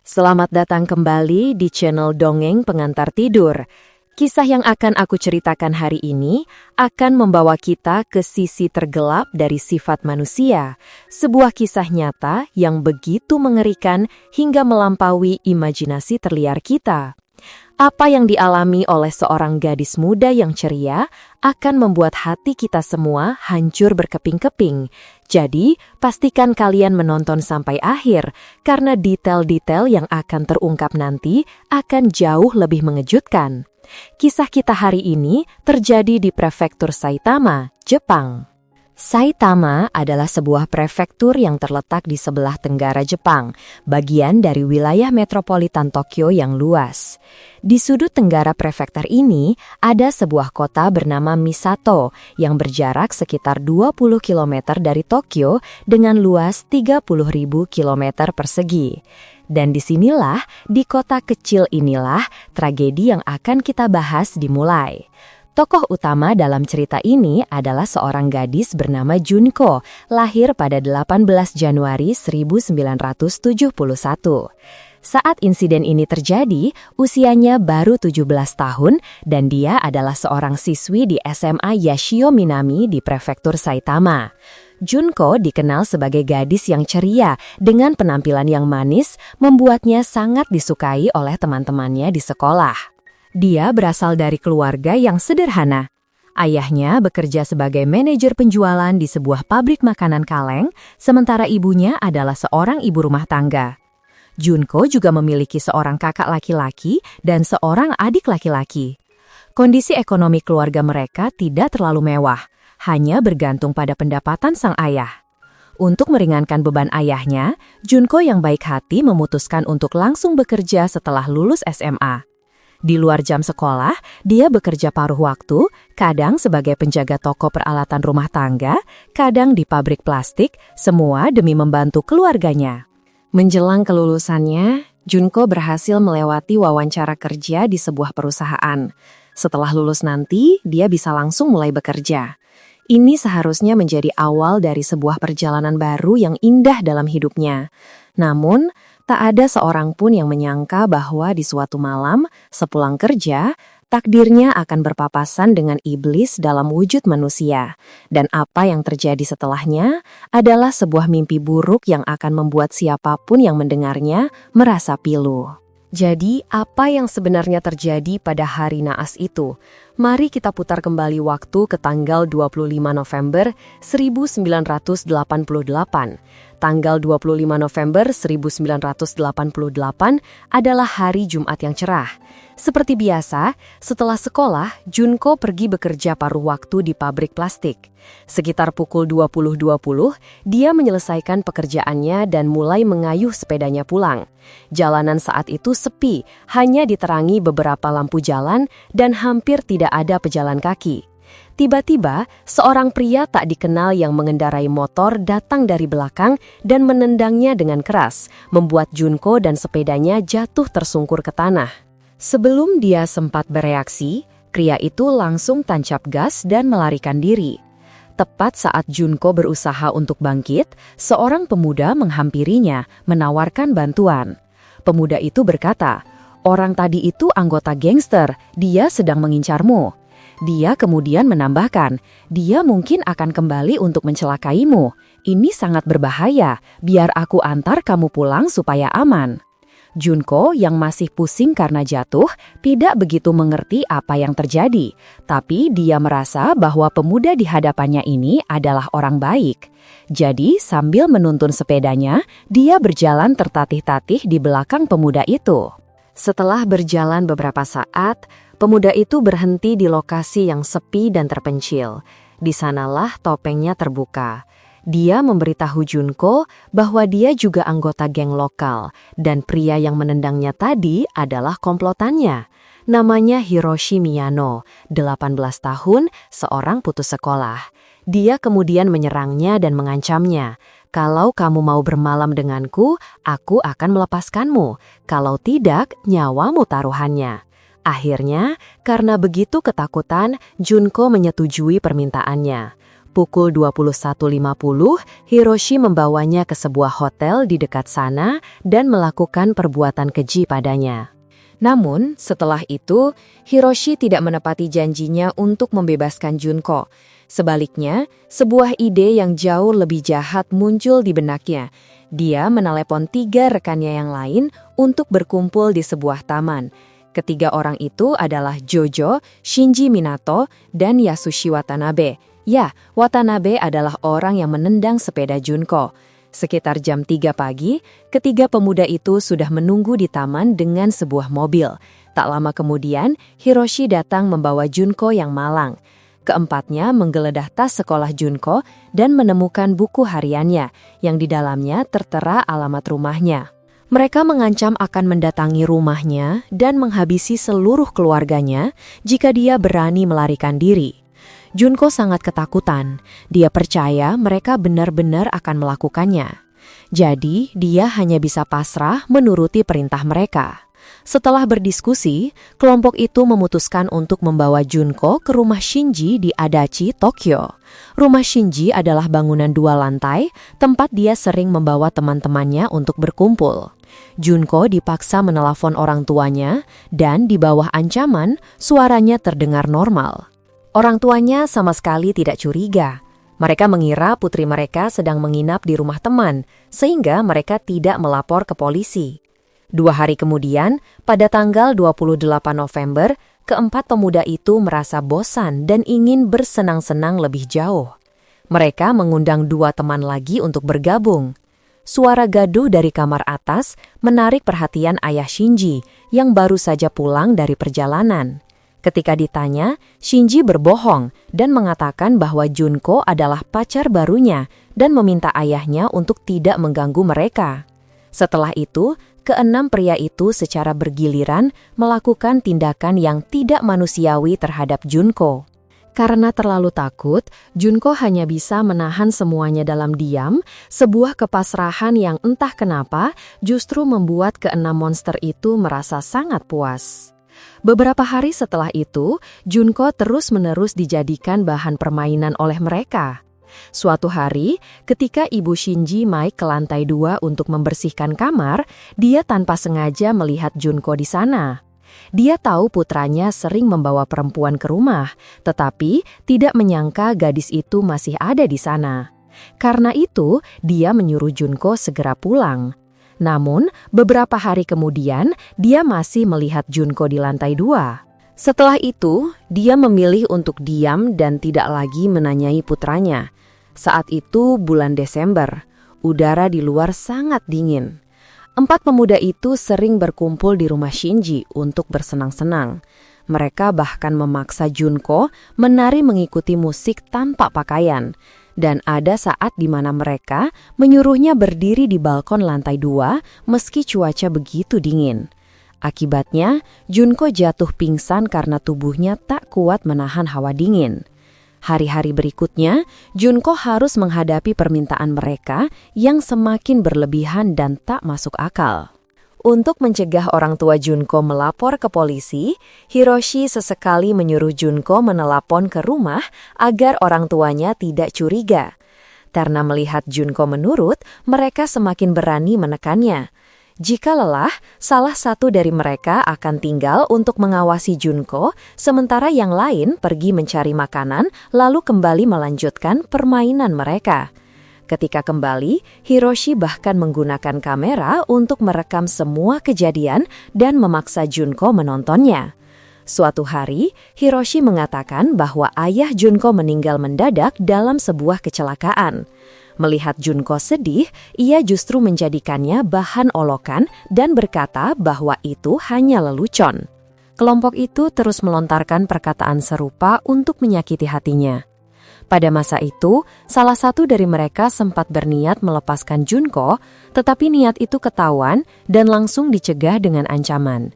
Selamat datang kembali di channel Dongeng Pengantar Tidur. Kisah yang akan aku ceritakan hari ini akan membawa kita ke sisi tergelap dari sifat manusia. Sebuah kisah nyata yang begitu mengerikan hingga melampaui imajinasi terliar kita. Apa yang dialami oleh seorang gadis muda yang ceria akan membuat hati kita semua hancur berkeping-keping. Jadi, pastikan kalian menonton sampai akhir, karena detail-detail yang akan terungkap nanti akan jauh lebih mengejutkan. Kisah kita hari ini terjadi di prefektur Saitama, Jepang. Saitama adalah sebuah prefektur yang terletak di sebelah tenggara Jepang, bagian dari wilayah metropolitan Tokyo yang luas. Di sudut tenggara prefektur ini, ada sebuah kota bernama Misato yang berjarak sekitar 20 km dari Tokyo dengan luas 30.000 km persegi. Dan disinilah, di kota kecil inilah, tragedi yang akan kita bahas dimulai. Tokoh utama dalam cerita ini adalah seorang gadis bernama Junko, lahir pada 18 Januari 1971. Saat insiden ini terjadi, usianya baru 17 tahun dan dia adalah seorang siswi di SMA Yashio Minami di prefektur Saitama. Junko dikenal sebagai gadis yang ceria dengan penampilan yang manis, membuatnya sangat disukai oleh teman-temannya di sekolah. Dia berasal dari keluarga yang sederhana. Ayahnya bekerja sebagai manajer penjualan di sebuah pabrik makanan kaleng, sementara ibunya adalah seorang ibu rumah tangga. Junko juga memiliki seorang kakak laki-laki dan seorang adik laki-laki. Kondisi ekonomi keluarga mereka tidak terlalu mewah, hanya bergantung pada pendapatan sang ayah. Untuk meringankan beban ayahnya, Junko yang baik hati memutuskan untuk langsung bekerja setelah lulus SMA. Di luar jam sekolah, dia bekerja paruh waktu, kadang sebagai penjaga toko peralatan rumah tangga, kadang di pabrik plastik, semua demi membantu keluarganya. Menjelang kelulusannya, Junko berhasil melewati wawancara kerja di sebuah perusahaan. Setelah lulus nanti, dia bisa langsung mulai bekerja. Ini seharusnya menjadi awal dari sebuah perjalanan baru yang indah dalam hidupnya. Namun, tak ada seorang pun yang menyangka bahwa di suatu malam, sepulang kerja, takdirnya akan berpapasan dengan iblis dalam wujud manusia. Dan apa yang terjadi setelahnya adalah sebuah mimpi buruk yang akan membuat siapapun yang mendengarnya merasa pilu. Jadi, apa yang sebenarnya terjadi pada hari naas itu? Mari kita putar kembali waktu ke tanggal 25 November 1988. Tanggal 25 November 1988 adalah hari Jumat yang cerah. Seperti biasa, setelah sekolah, Junko pergi bekerja paruh waktu di pabrik plastik. Sekitar pukul 20.20, dia menyelesaikan pekerjaannya dan mulai mengayuh sepedanya pulang. Jalanan saat itu sepi, hanya diterangi beberapa lampu jalan dan hampir tidak ada pejalan kaki. Tiba-tiba, seorang pria tak dikenal yang mengendarai motor datang dari belakang dan menendangnya dengan keras, membuat Junko dan sepedanya jatuh tersungkur ke tanah. Sebelum dia sempat bereaksi, pria itu langsung tancap gas dan melarikan diri. Tepat saat Junko berusaha untuk bangkit, seorang pemuda menghampirinya, menawarkan bantuan. Pemuda itu berkata, "Orang tadi itu anggota gangster, dia sedang mengincarmu." Dia kemudian menambahkan, "Dia mungkin akan kembali untuk mencelakaimu. Ini sangat berbahaya, biar aku antar kamu pulang supaya aman." Junko yang masih pusing karena jatuh tidak begitu mengerti apa yang terjadi, tapi dia merasa bahwa pemuda di hadapannya ini adalah orang baik. Jadi sambil menuntun sepedanya, dia berjalan tertatih-tatih di belakang pemuda itu. Setelah berjalan beberapa saat, pemuda itu berhenti di lokasi yang sepi dan terpencil. Di sanalah topengnya terbuka. Dia memberitahu Junko bahwa dia juga anggota geng lokal dan pria yang menendangnya tadi adalah komplotannya. Namanya Hiroshi Miyano, 18 tahun, seorang putus sekolah. Dia kemudian menyerangnya dan mengancamnya. "Kalau kamu mau bermalam denganku, aku akan melepaskanmu. Kalau tidak, nyawamu taruhannya." Akhirnya, karena begitu ketakutan, Junko menyetujui permintaannya. Pukul 21.50, Hiroshi membawanya ke sebuah hotel di dekat sana dan melakukan perbuatan keji padanya. Namun, setelah itu, Hiroshi tidak menepati janjinya untuk membebaskan Junko. Sebaliknya, sebuah ide yang jauh lebih jahat muncul di benaknya. Dia menelepon 3 rekannya yang lain untuk berkumpul di sebuah taman. Ketiga orang itu adalah Jojo, Shinji Minato, dan Yasushi Watanabe. Ya, Watanabe adalah orang yang menendang sepeda Junko. Sekitar jam 3 pagi, ketiga pemuda itu sudah menunggu di taman dengan sebuah mobil. Tak lama kemudian, Hiroshi datang membawa Junko yang malang. Keempatnya menggeledah tas sekolah Junko dan menemukan buku hariannya, yang di dalamnya tertera alamat rumahnya. Mereka mengancam akan mendatangi rumahnya dan menghabisi seluruh keluarganya jika dia berani melarikan diri. Junko sangat ketakutan. Dia percaya mereka benar-benar akan melakukannya. Jadi, dia hanya bisa pasrah menuruti perintah mereka. Setelah berdiskusi, kelompok itu memutuskan untuk membawa Junko ke rumah Shinji di Adachi, Tokyo. Rumah Shinji adalah bangunan 2 lantai, tempat dia sering membawa teman-temannya untuk berkumpul. Junko dipaksa menelpon orang tuanya, dan di bawah ancaman, suaranya terdengar normal. Orang tuanya sama sekali tidak curiga. Mereka mengira putri mereka sedang menginap di rumah teman, sehingga mereka tidak melapor ke polisi. 2 hari kemudian, pada tanggal 28 November, keempat pemuda itu merasa bosan dan ingin bersenang-senang lebih jauh. Mereka mengundang 2 teman lagi untuk bergabung. Suara gaduh dari kamar atas menarik perhatian ayah Shinji yang baru saja pulang dari perjalanan. Ketika ditanya, Shinji berbohong dan mengatakan bahwa Junko adalah pacar barunya dan meminta ayahnya untuk tidak mengganggu mereka. Setelah itu, keenam pria itu secara bergiliran melakukan tindakan yang tidak manusiawi terhadap Junko. Karena terlalu takut, Junko hanya bisa menahan semuanya dalam diam, sebuah kepasrahan yang entah kenapa justru membuat keenam monster itu merasa sangat puas. Beberapa hari setelah itu, Junko terus-menerus dijadikan bahan permainan oleh mereka. Suatu hari, ketika ibu Shinji naik ke lantai 2 untuk membersihkan kamar, dia tanpa sengaja melihat Junko di sana. Dia tahu putranya sering membawa perempuan ke rumah, tetapi tidak menyangka gadis itu masih ada di sana. Karena itu, dia menyuruh Junko segera pulang. Namun, beberapa hari kemudian, dia masih melihat Junko di lantai 2. Setelah itu, dia memilih untuk diam dan tidak lagi menanyai putranya. Saat itu bulan Desember, udara di luar sangat dingin. 4 pemuda itu sering berkumpul di rumah Shinji untuk bersenang-senang. Mereka bahkan memaksa Junko menari mengikuti musik tanpa pakaian. Dan ada saat di mana mereka menyuruhnya berdiri di balkon lantai 2 meski cuaca begitu dingin. Akibatnya, Junko jatuh pingsan karena tubuhnya tak kuat menahan hawa dingin. Hari-hari berikutnya, Junko harus menghadapi permintaan mereka yang semakin berlebihan dan tak masuk akal. Untuk mencegah orang tua Junko melapor ke polisi, Hiroshi sesekali menyuruh Junko menelpon ke rumah agar orang tuanya tidak curiga. Karena melihat Junko menurut, mereka semakin berani menekannya. Jika lelah, salah satu dari mereka akan tinggal untuk mengawasi Junko, sementara yang lain pergi mencari makanan lalu kembali melanjutkan permainan mereka. Ketika kembali, Hiroshi bahkan menggunakan kamera untuk merekam semua kejadian dan memaksa Junko menontonnya. Suatu hari, Hiroshi mengatakan bahwa ayah Junko meninggal mendadak dalam sebuah kecelakaan. Melihat Junko sedih, ia justru menjadikannya bahan olokan dan berkata bahwa itu hanya lelucon. Kelompok itu terus melontarkan perkataan serupa untuk menyakiti hatinya. Pada masa itu, salah satu dari mereka sempat berniat melepaskan Junko, tetapi niat itu ketahuan dan langsung dicegah dengan ancaman.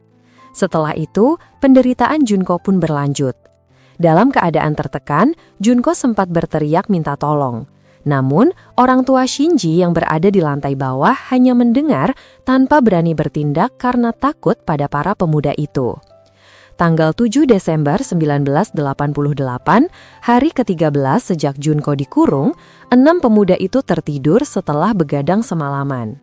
Setelah itu, penderitaan Junko pun berlanjut. Dalam keadaan tertekan, Junko sempat berteriak minta tolong. Namun, orang tua Shinji yang berada di lantai bawah hanya mendengar tanpa berani bertindak karena takut pada para pemuda itu. Tanggal 7 Desember 1988, hari ke-13 sejak Junko dikurung, 6 pemuda itu tertidur setelah begadang semalaman.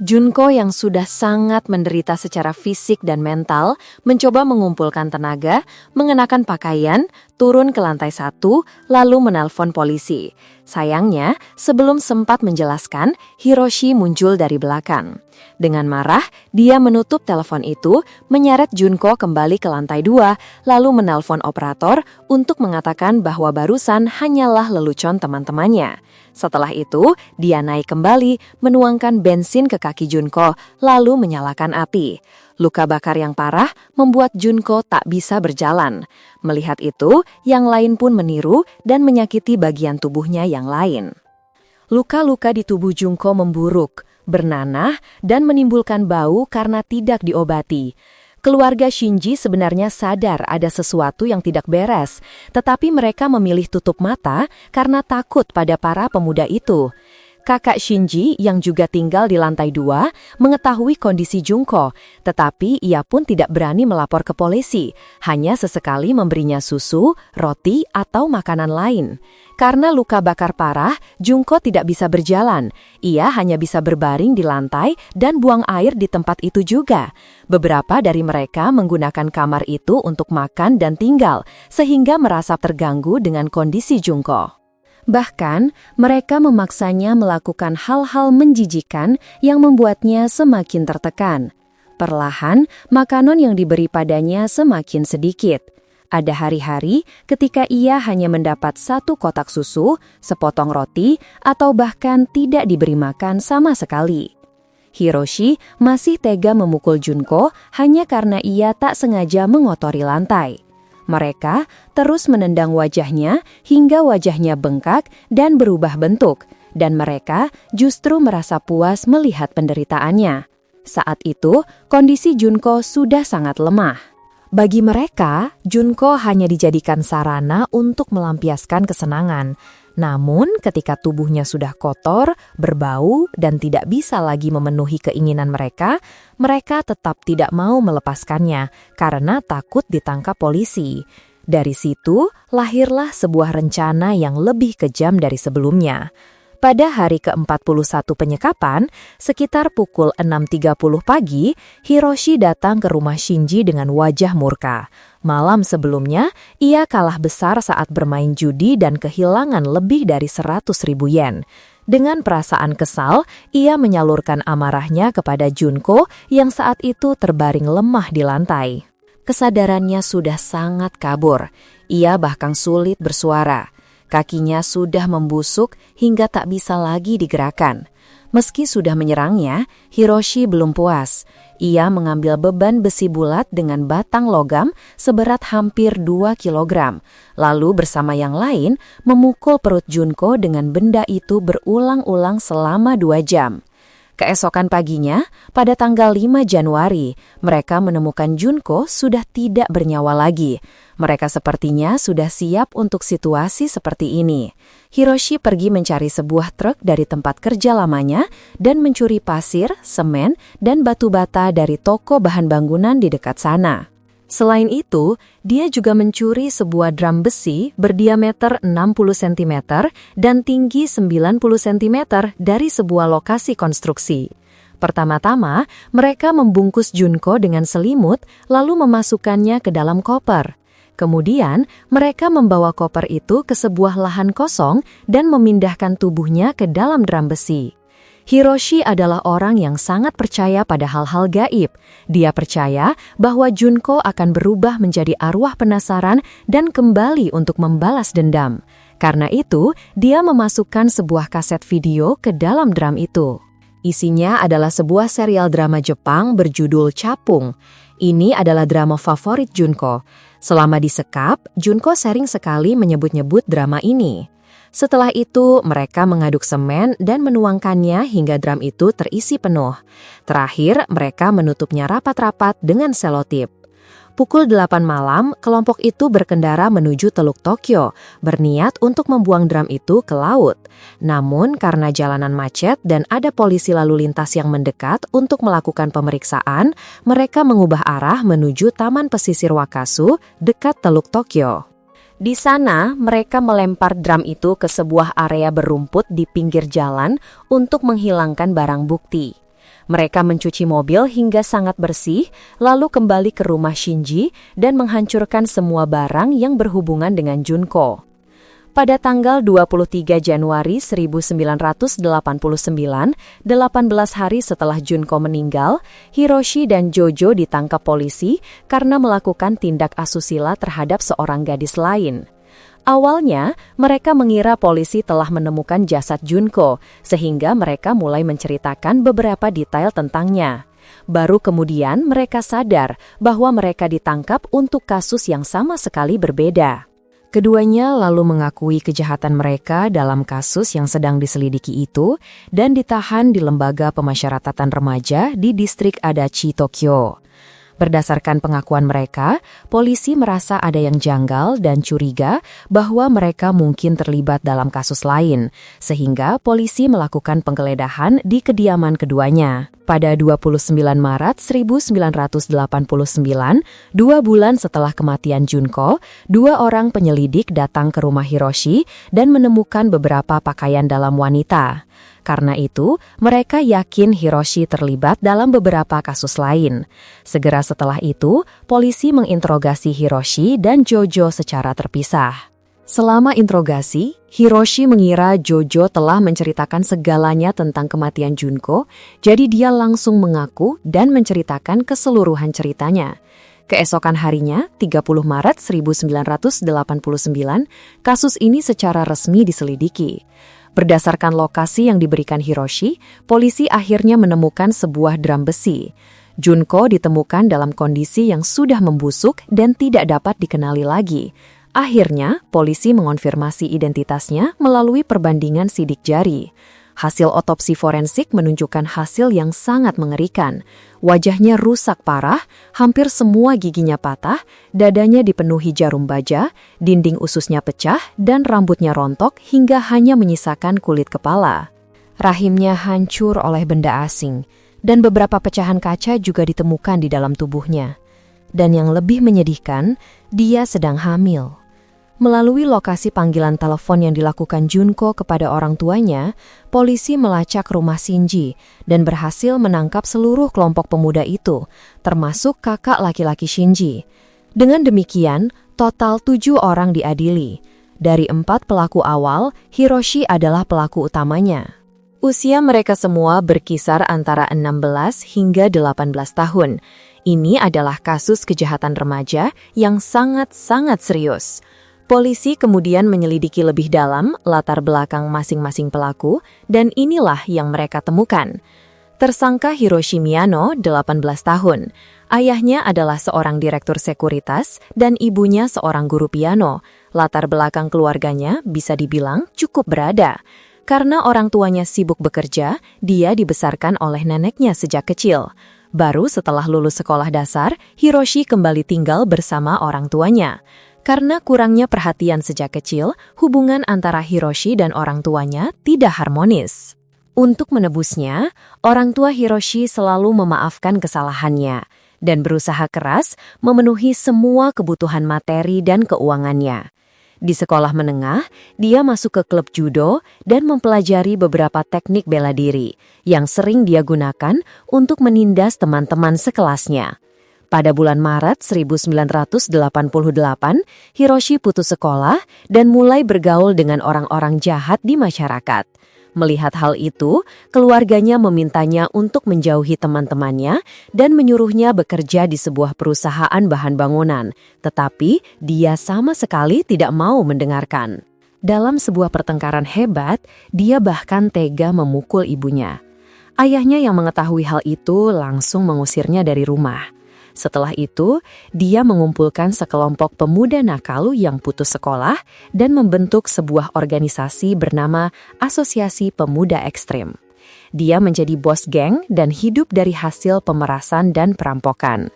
Junko yang sudah sangat menderita secara fisik dan mental mencoba mengumpulkan tenaga, mengenakan pakaian, turun ke lantai 1, lalu menelpon polisi. Sayangnya, sebelum sempat menjelaskan, Hiroshi muncul dari belakang. Dengan marah, dia menutup telepon itu, menyeret Junko kembali ke lantai 2, lalu menelpon operator untuk mengatakan bahwa barusan hanyalah lelucon teman-temannya. Setelah itu, dia naik kembali, menuangkan bensin ke kaki Junko, lalu menyalakan api. Luka bakar yang parah membuat Junko tak bisa berjalan. Melihat itu, yang lain pun meniru dan menyakiti bagian tubuhnya yang lain. Luka-luka di tubuh Junko memburuk, bernanah, dan menimbulkan bau karena tidak diobati. Keluarga Shinji sebenarnya sadar ada sesuatu yang tidak beres, tetapi mereka memilih tutup mata karena takut pada para pemuda itu. Kakak Shinji yang juga tinggal di lantai 2 mengetahui kondisi Junko, tetapi ia pun tidak berani melapor ke polisi, hanya sesekali memberinya susu, roti, atau makanan lain. Karena luka bakar parah, Junko tidak bisa berjalan. Ia hanya bisa berbaring di lantai dan buang air di tempat itu juga. Beberapa dari mereka menggunakan kamar itu untuk makan dan tinggal, sehingga merasa terganggu dengan kondisi Junko. Bahkan, mereka memaksanya melakukan hal-hal menjijikan yang membuatnya semakin tertekan. Perlahan, makanan yang diberi padanya semakin sedikit. Ada hari-hari ketika ia hanya mendapat 1 kotak susu, sepotong roti, atau bahkan tidak diberi makan sama sekali. Hiroshi masih tega memukul Junko hanya karena ia tak sengaja mengotori lantai. Mereka terus menendang wajahnya hingga wajahnya bengkak dan berubah bentuk, dan mereka justru merasa puas melihat penderitaannya. Saat itu, kondisi Junko sudah sangat lemah. Bagi mereka, Junko hanya dijadikan sarana untuk melampiaskan kesenangan. Namun, ketika tubuhnya sudah kotor, berbau, dan tidak bisa lagi memenuhi keinginan mereka, mereka tetap tidak mau melepaskannya karena takut ditangkap polisi. Dari situ, lahirlah sebuah rencana yang lebih kejam dari sebelumnya. Pada hari ke-41 penyekapan, sekitar pukul 6.30 pagi, Hiroshi datang ke rumah Shinji dengan wajah murka. Malam sebelumnya, ia kalah besar saat bermain judi dan kehilangan lebih dari 100.000 yen. Dengan perasaan kesal, ia menyalurkan amarahnya kepada Junko yang saat itu terbaring lemah di lantai. Kesadarannya sudah sangat kabur. Ia bahkan sulit bersuara. Kakinya sudah membusuk hingga tak bisa lagi digerakkan. Meski sudah menyerangnya, Hiroshi belum puas. Ia mengambil beban besi bulat dengan batang logam seberat hampir 2 kilogram. Lalu bersama yang lain memukul perut Junko dengan benda itu berulang-ulang selama 2 jam. Keesokan paginya, pada tanggal 5 Januari, mereka menemukan Junko sudah tidak bernyawa lagi. Mereka sepertinya sudah siap untuk situasi seperti ini. Hiroshi pergi mencari sebuah truk dari tempat kerja lamanya dan mencuri pasir, semen, dan batu bata dari toko bahan bangunan di dekat sana. Selain itu, dia juga mencuri sebuah drum besi berdiameter 60 cm dan tinggi 90 cm dari sebuah lokasi konstruksi. Pertama-tama, mereka membungkus Junko dengan selimut lalu memasukkannya ke dalam koper. Kemudian, mereka membawa koper itu ke sebuah lahan kosong dan memindahkan tubuhnya ke dalam drum besi. Hiroshi adalah orang yang sangat percaya pada hal-hal gaib. Dia percaya bahwa Junko akan berubah menjadi arwah penasaran dan kembali untuk membalas dendam. Karena itu, dia memasukkan sebuah kaset video ke dalam drum itu. Isinya adalah sebuah serial drama Jepang berjudul Capung. Ini adalah drama favorit Junko. Selama disekap, Junko sering sekali menyebut-nyebut drama ini. Setelah itu, mereka mengaduk semen dan menuangkannya hingga drum itu terisi penuh. Terakhir, mereka menutupnya rapat-rapat dengan selotip. Pukul 8 malam, kelompok itu berkendara menuju Teluk Tokyo, berniat untuk membuang drum itu ke laut. Namun, karena jalanan macet dan ada polisi lalu lintas yang mendekat untuk melakukan pemeriksaan, mereka mengubah arah menuju Taman Pesisir Wakasu dekat Teluk Tokyo. Di sana, mereka melempar drum itu ke sebuah area berumput di pinggir jalan untuk menghilangkan barang bukti. Mereka mencuci mobil hingga sangat bersih, lalu kembali ke rumah Shinji dan menghancurkan semua barang yang berhubungan dengan Junko. Pada tanggal 23 Januari 1989, 18 hari setelah Junko meninggal, Hiroshi dan Jojo ditangkap polisi karena melakukan tindak asusila terhadap seorang gadis lain. Awalnya, mereka mengira polisi telah menemukan jasad Junko, sehingga mereka mulai menceritakan beberapa detail tentangnya. Baru kemudian mereka sadar bahwa mereka ditangkap untuk kasus yang sama sekali berbeda. Keduanya lalu mengakui kejahatan mereka dalam kasus yang sedang diselidiki itu dan ditahan di Lembaga Pemasyarakatan Remaja di distrik Adachi, Tokyo. Berdasarkan pengakuan mereka, polisi merasa ada yang janggal dan curiga bahwa mereka mungkin terlibat dalam kasus lain, sehingga polisi melakukan penggeledahan di kediaman keduanya. Pada 29 Maret 1989, 2 bulan setelah kematian Junko, 2 orang penyelidik datang ke rumah Hiroshi dan menemukan beberapa pakaian dalam wanita. Karena itu, mereka yakin Hiroshi terlibat dalam beberapa kasus lain. Segera setelah itu, polisi menginterogasi Hiroshi dan Jojo secara terpisah. Selama interogasi, Hiroshi mengira Jojo telah menceritakan segalanya tentang kematian Junko, jadi dia langsung mengaku dan menceritakan keseluruhan ceritanya. Keesokan harinya, 30 Maret 1989, kasus ini secara resmi diselidiki. Berdasarkan lokasi yang diberikan Hiroshi, polisi akhirnya menemukan sebuah drum besi. Junko ditemukan dalam kondisi yang sudah membusuk dan tidak dapat dikenali lagi. Akhirnya, polisi mengonfirmasi identitasnya melalui perbandingan sidik jari. Hasil otopsi forensik menunjukkan hasil yang sangat mengerikan. Wajahnya rusak parah, hampir semua giginya patah, dadanya dipenuhi jarum baja, dinding ususnya pecah, dan rambutnya rontok hingga hanya menyisakan kulit kepala. Rahimnya hancur oleh benda asing, dan beberapa pecahan kaca juga ditemukan di dalam tubuhnya. Dan yang lebih menyedihkan, dia sedang hamil. Melalui lokasi panggilan telepon yang dilakukan Junko kepada orang tuanya, polisi melacak rumah Shinji dan berhasil menangkap seluruh kelompok pemuda itu, termasuk kakak laki-laki Shinji. Dengan demikian, total 7 orang diadili. Dari 4 pelaku awal, Hiroshi adalah pelaku utamanya. Usia mereka semua berkisar antara 16 hingga 18 tahun. Ini adalah kasus kejahatan remaja yang sangat-sangat serius. Polisi kemudian menyelidiki lebih dalam latar belakang masing-masing pelaku, dan inilah yang mereka temukan. Tersangka Hiroshi Miyano, 18 tahun. Ayahnya adalah seorang direktur sekuritas dan ibunya seorang guru piano. Latar belakang keluarganya bisa dibilang cukup berada. Karena orang tuanya sibuk bekerja, dia dibesarkan oleh neneknya sejak kecil. Baru setelah lulus sekolah dasar, Hiroshi kembali tinggal bersama orang tuanya. Karena kurangnya perhatian sejak kecil, hubungan antara Hiroshi dan orang tuanya tidak harmonis. Untuk menebusnya, orang tua Hiroshi selalu memaafkan kesalahannya dan berusaha keras memenuhi semua kebutuhan materi dan keuangannya. Di sekolah menengah, dia masuk ke klub judo dan mempelajari beberapa teknik bela diri yang sering dia gunakan untuk menindas teman-teman sekelasnya. Pada bulan Maret 1988, Hiroshi putus sekolah dan mulai bergaul dengan orang-orang jahat di masyarakat. Melihat hal itu, keluarganya memintanya untuk menjauhi teman-temannya dan menyuruhnya bekerja di sebuah perusahaan bahan bangunan. Tetapi dia sama sekali tidak mau mendengarkan. Dalam sebuah pertengkaran hebat, dia bahkan tega memukul ibunya. Ayahnya yang mengetahui hal itu langsung mengusirnya dari rumah. Setelah itu, dia mengumpulkan sekelompok pemuda nakal yang putus sekolah dan membentuk sebuah organisasi bernama Asosiasi Pemuda Ekstrem. Dia menjadi bos geng dan hidup dari hasil pemerasan dan perampokan.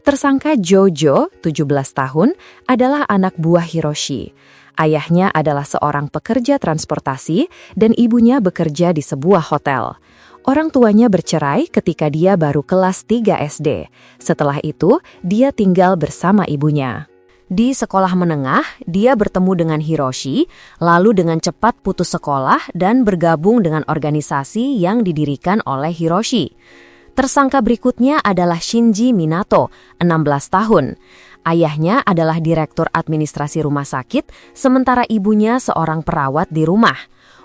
Tersangka Jojo, 17 tahun, adalah anak buah Hiroshi. Ayahnya adalah seorang pekerja transportasi dan ibunya bekerja di sebuah hotel. Orang tuanya bercerai ketika dia baru kelas 3 SD. Setelah itu, dia tinggal bersama ibunya. Di sekolah menengah, dia bertemu dengan Hiroshi, lalu dengan cepat putus sekolah dan bergabung dengan organisasi yang didirikan oleh Hiroshi. Tersangka berikutnya adalah Shinji Minato, 16 tahun. Ayahnya adalah direktur administrasi rumah sakit, sementara ibunya seorang perawat di rumah.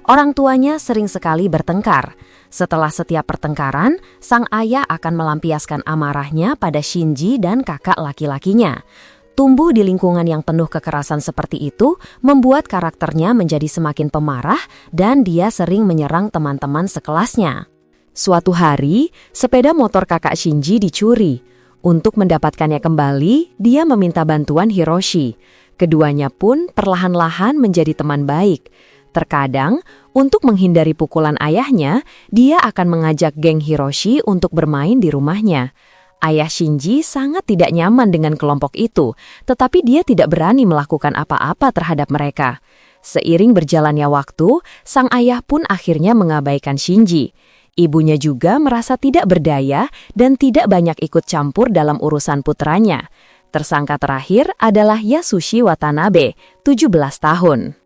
Orang tuanya sering sekali bertengkar. Setelah setiap pertengkaran, sang ayah akan melampiaskan amarahnya pada Shinji dan kakak laki-lakinya. Tumbuh di lingkungan yang penuh kekerasan seperti itu membuat karakternya menjadi semakin pemarah dan dia sering menyerang teman-teman sekelasnya. Suatu hari, sepeda motor kakak Shinji dicuri. Untuk mendapatkannya kembali, dia meminta bantuan Hiroshi. Keduanya pun perlahan-lahan menjadi teman baik. Terkadang, untuk menghindari pukulan ayahnya, dia akan mengajak geng Hiroshi untuk bermain di rumahnya. Ayah Shinji sangat tidak nyaman dengan kelompok itu, tetapi dia tidak berani melakukan apa-apa terhadap mereka. Seiring berjalannya waktu, sang ayah pun akhirnya mengabaikan Shinji. Ibunya juga merasa tidak berdaya dan tidak banyak ikut campur dalam urusan putranya. Tersangka terakhir adalah Yasushi Watanabe, 17 tahun.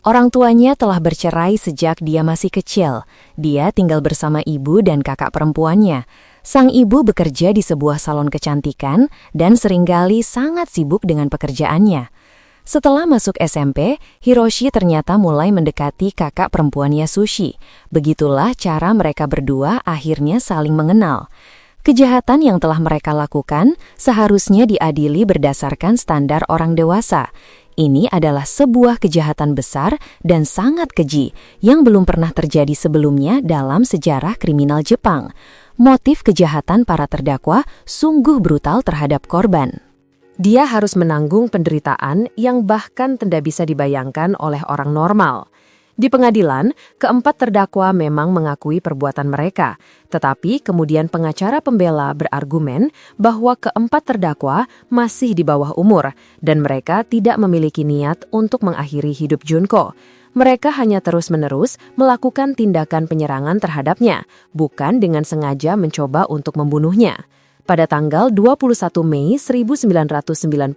Orang tuanya telah bercerai sejak dia masih kecil. Dia tinggal bersama ibu dan kakak perempuannya. Sang ibu bekerja di sebuah salon kecantikan dan seringkali sangat sibuk dengan pekerjaannya. Setelah masuk SMP, Hiroshi ternyata mulai mendekati kakak perempuan Yasushi. Begitulah cara mereka berdua akhirnya saling mengenal. Kejahatan yang telah mereka lakukan seharusnya diadili berdasarkan standar orang dewasa. Ini adalah sebuah kejahatan besar dan sangat keji yang belum pernah terjadi sebelumnya dalam sejarah kriminal Jepang. Motif kejahatan para terdakwa sungguh brutal terhadap korban. Dia harus menanggung penderitaan yang bahkan tidak bisa dibayangkan oleh orang normal. Di pengadilan, keempat terdakwa memang mengakui perbuatan mereka, tetapi kemudian pengacara pembela berargumen bahwa keempat terdakwa masih di bawah umur dan mereka tidak memiliki niat untuk mengakhiri hidup Junko. Mereka hanya terus-menerus melakukan tindakan penyerangan terhadapnya, bukan dengan sengaja mencoba untuk membunuhnya. Pada tanggal 21 Mei 1990,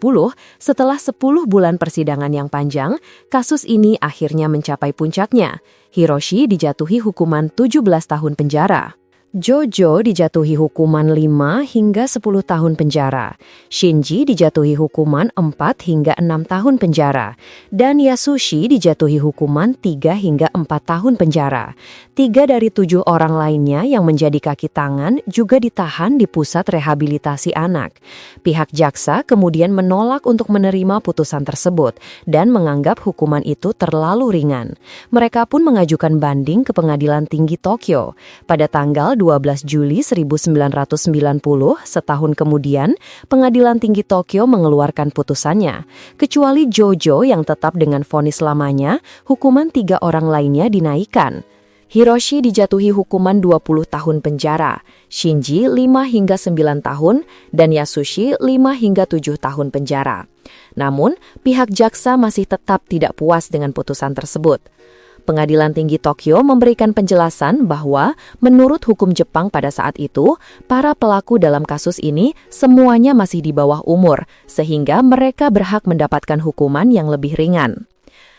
setelah 10 bulan persidangan yang panjang, kasus ini akhirnya mencapai puncaknya. Hiroshi dijatuhi hukuman 17 tahun penjara. Jojo dijatuhi hukuman 5 hingga 10 tahun penjara. Shinji dijatuhi hukuman 4 hingga 6 tahun penjara. Dan Yasushi dijatuhi hukuman 3 hingga 4 tahun penjara. 3 dari 7 orang lainnya yang menjadi kaki tangan juga ditahan di pusat rehabilitasi anak. Pihak jaksa kemudian menolak untuk menerima putusan tersebut dan menganggap hukuman itu terlalu ringan. Mereka pun mengajukan banding ke Pengadilan Tinggi Tokyo. Pada tanggal 12 Juli 1990, setahun kemudian, Pengadilan Tinggi Tokyo mengeluarkan putusannya. Kecuali Jojo yang tetap dengan vonis lamanya, hukuman 3 orang lainnya dinaikkan. Hiroshi dijatuhi hukuman 20 tahun penjara, Shinji 5 hingga 9 tahun, dan Yasushi 5 hingga 7 tahun penjara. Namun, pihak jaksa masih tetap tidak puas dengan putusan tersebut. Pengadilan Tinggi Tokyo memberikan penjelasan bahwa menurut hukum Jepang pada saat itu, para pelaku dalam kasus ini semuanya masih di bawah umur, sehingga mereka berhak mendapatkan hukuman yang lebih ringan.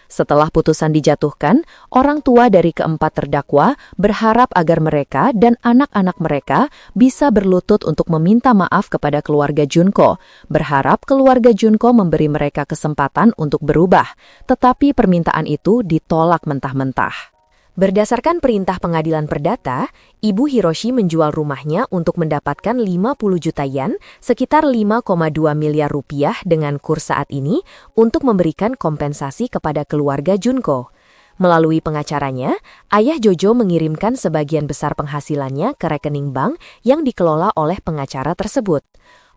Setelah putusan dijatuhkan, orang tua dari keempat terdakwa berharap agar mereka dan anak-anak mereka bisa berlutut untuk meminta maaf kepada keluarga Junko, berharap keluarga Junko memberi mereka kesempatan untuk berubah, tetapi permintaan itu ditolak mentah-mentah. Berdasarkan perintah pengadilan perdata, Ibu Hiroshi menjual rumahnya untuk mendapatkan 50 juta yen, sekitar 5,2 miliar rupiah dengan kurs saat ini, untuk memberikan kompensasi kepada keluarga Junko. Melalui pengacaranya, ayah Jojo mengirimkan sebagian besar penghasilannya ke rekening bank yang dikelola oleh pengacara tersebut.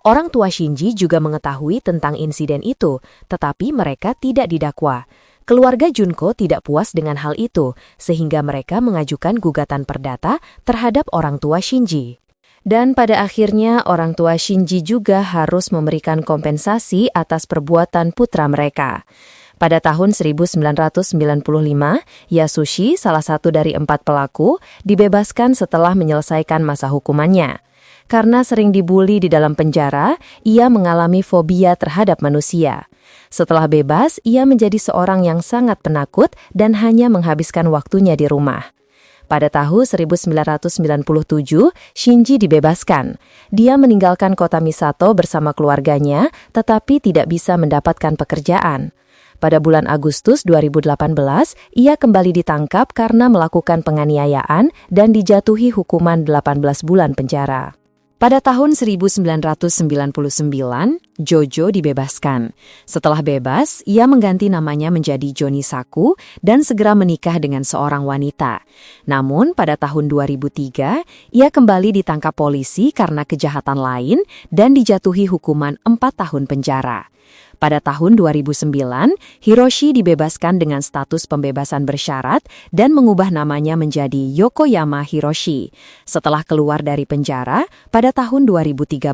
Orang tua Shinji juga mengetahui tentang insiden itu, tetapi mereka tidak didakwa. Keluarga Junko tidak puas dengan hal itu, sehingga mereka mengajukan gugatan perdata terhadap orang tua Shinji. Dan pada akhirnya orang tua Shinji juga harus memberikan kompensasi atas perbuatan putra mereka. Pada tahun 1995, Yasushi, salah satu dari 4 pelaku, dibebaskan setelah menyelesaikan masa hukumannya. Karena sering dibuli di dalam penjara, ia mengalami fobia terhadap manusia. Setelah bebas, ia menjadi seorang yang sangat penakut dan hanya menghabiskan waktunya di rumah. Pada tahun 1997, Shinji dibebaskan. Dia meninggalkan kota Misato bersama keluarganya, tetapi tidak bisa mendapatkan pekerjaan. Pada bulan Agustus 2018, ia kembali ditangkap karena melakukan penganiayaan dan dijatuhi hukuman 18 bulan penjara. Pada tahun 1999, Jojo dibebaskan. Setelah bebas, ia mengganti namanya menjadi Joni Saku dan segera menikah dengan seorang wanita. Namun, pada tahun 2003, ia kembali ditangkap polisi karena kejahatan lain dan dijatuhi hukuman 4 tahun penjara. Pada tahun 2009, Hiroshi dibebaskan dengan status pembebasan bersyarat dan mengubah namanya menjadi Yokoyama Hiroshi. Setelah keluar dari penjara, pada tahun 2013,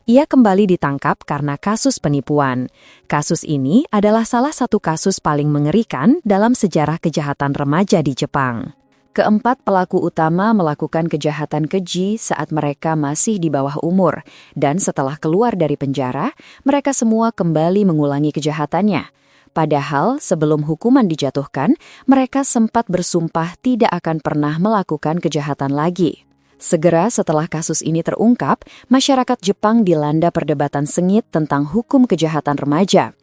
ia kembali ditangkap karena kasus penipuan. Kasus ini adalah salah satu kasus paling mengerikan dalam sejarah kejahatan remaja di Jepang. Keempat pelaku utama melakukan kejahatan keji saat mereka masih di bawah umur, dan setelah keluar dari penjara, mereka semua kembali mengulangi kejahatannya. Padahal sebelum hukuman dijatuhkan, mereka sempat bersumpah tidak akan pernah melakukan kejahatan lagi. Segera setelah kasus ini terungkap, masyarakat Jepang dilanda perdebatan sengit tentang hukum kejahatan remaja.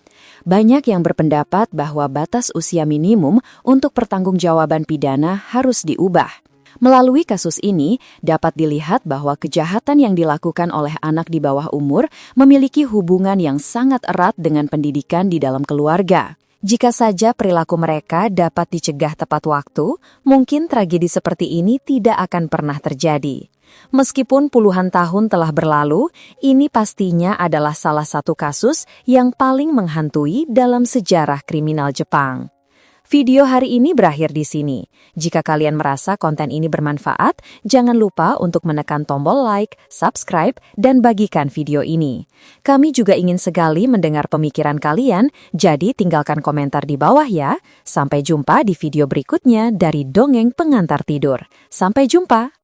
Banyak yang berpendapat bahwa batas usia minimum untuk pertanggungjawaban pidana harus diubah. Melalui kasus ini, dapat dilihat bahwa kejahatan yang dilakukan oleh anak di bawah umur memiliki hubungan yang sangat erat dengan pendidikan di dalam keluarga. Jika saja perilaku mereka dapat dicegah tepat waktu, mungkin tragedi seperti ini tidak akan pernah terjadi. Meskipun puluhan tahun telah berlalu, ini pastinya adalah salah satu kasus yang paling menghantui dalam sejarah kriminal Jepang. Video hari ini berakhir di sini. Jika kalian merasa konten ini bermanfaat, jangan lupa untuk menekan tombol like, subscribe, dan bagikan video ini. Kami juga ingin sekali mendengar pemikiran kalian, jadi tinggalkan komentar di bawah ya. Sampai jumpa di video berikutnya dari Dongeng Pengantar Tidur. Sampai jumpa!